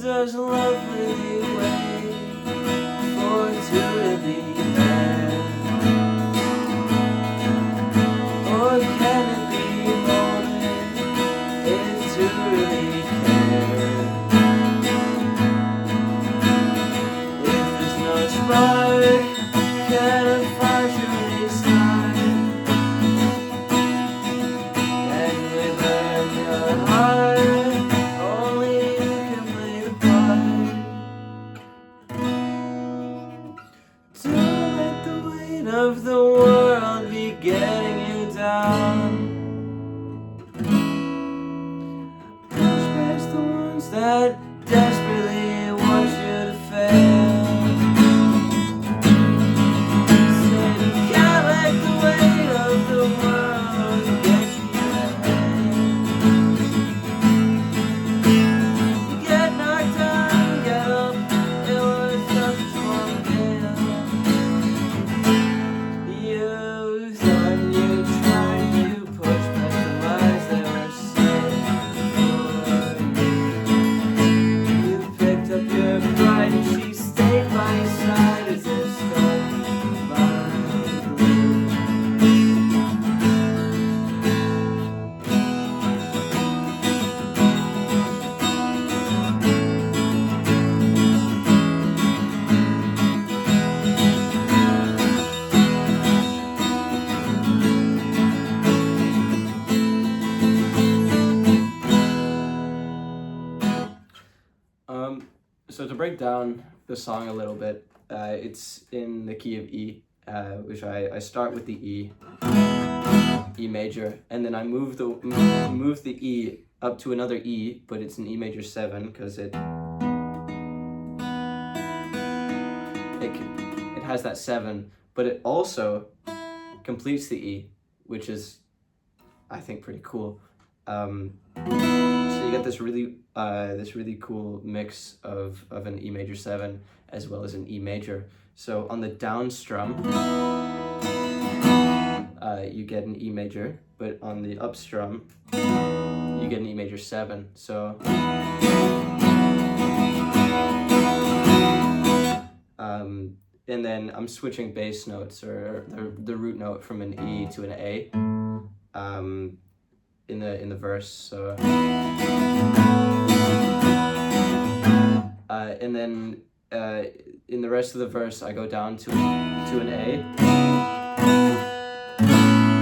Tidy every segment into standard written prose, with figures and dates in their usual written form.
does love really wait for two to be there? Or can it be molded if two really care? If there's no spark, can a fire surely start? And within your heart, only you can play the part. Don't let the weight of the world be getting you down. Push past the ones that desperately want you to fail. Say you can't let the weight of the world get you ahead. Get knocked down, get up, it was just one gale. You thought you tried, you pushed past the lies that were said before you. You picked up your pride and she stayed by your side as if stuck by glue. So to break down the song a little bit, it's in the key of E, which I start with the E major, and then I move the E up to another E, but it's an E major 7 because it has that 7, but it also completes the E, which is, I think, pretty cool. So you get this really cool mix of an E major 7 as well as an E major. So on the down strum, you get an E major, but on the up strum, you get an E major 7. So and then I'm switching bass notes, or the root note, from an E to an A in the verse. So and then in the rest of the verse, I go down to an A,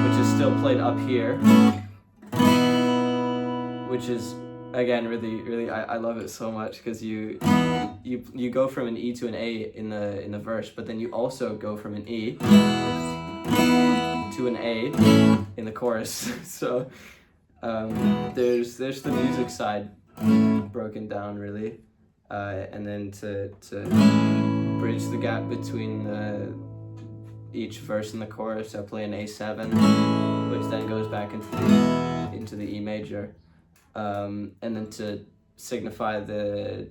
which is still played up here, which is, again, really I love it so much, because you go from an E to an A in the verse, but then you also go from an E to an A in the chorus. So there's the music side broken down, really, and then to bridge the gap between each verse and the chorus, I play an A7, which then goes back into the E major, and then to signify the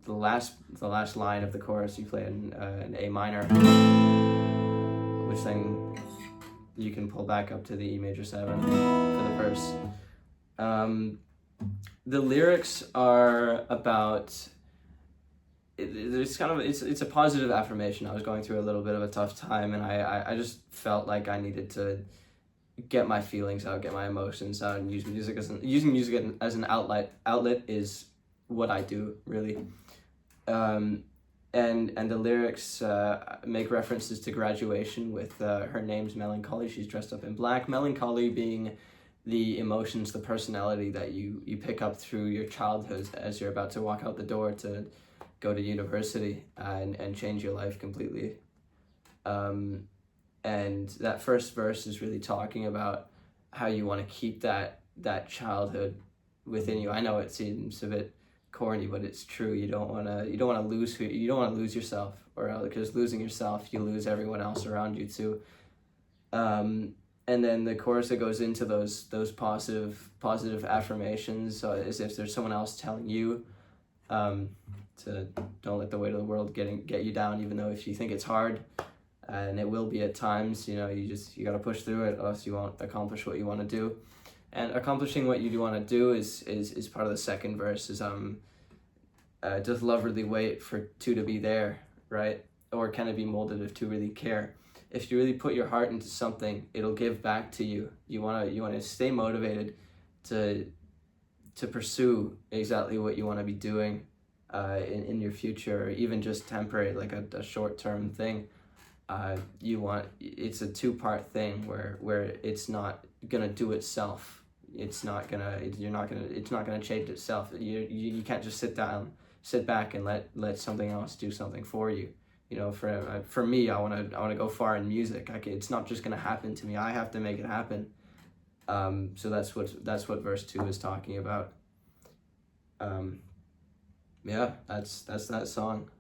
last line of the chorus, you play an A minor, which then you can pull back up to the E major 7 for the verse. The lyrics are about, it's a positive affirmation. I was going through a little bit of a tough time, and I just felt like I needed to get my feelings out, get my emotions out, and using music as an outlet is what I do, really. And the lyrics make references to graduation with her name's Melancholy. She's dressed up in black. Melancholy being the emotions, the personality that you pick up through your childhood as you're about to walk out the door to go to university and change your life completely. And that first verse is really talking about how you want to keep that childhood within you. I know it seems a bit corny, but it's true. You don't want to lose yourself, or because losing yourself, you lose everyone else around you too. And then the chorus that goes into those positive affirmations, as if there's someone else telling you to don't let the weight of the world get you down, even though if you think it's hard, and it will be at times, you got to push through it, or else you won't accomplish what you want to do. And accomplishing what you do want to do is part of the second verse. Is does love really wait for two to be there, right? Or can it be molded if two really care? If you really put your heart into something, it'll give back to you. You wanna stay motivated to pursue exactly what you want to be doing in your future, or even just temporary, like a short-term thing. It's a two-part thing where it's not gonna do itself. It's not gonna change itself. You can't just sit back and let something else do something for you. You know, for me, I wanna go far in music. It's not just gonna happen to me. I have to make it happen. So that's what verse 2 is talking about. Yeah, that's that song.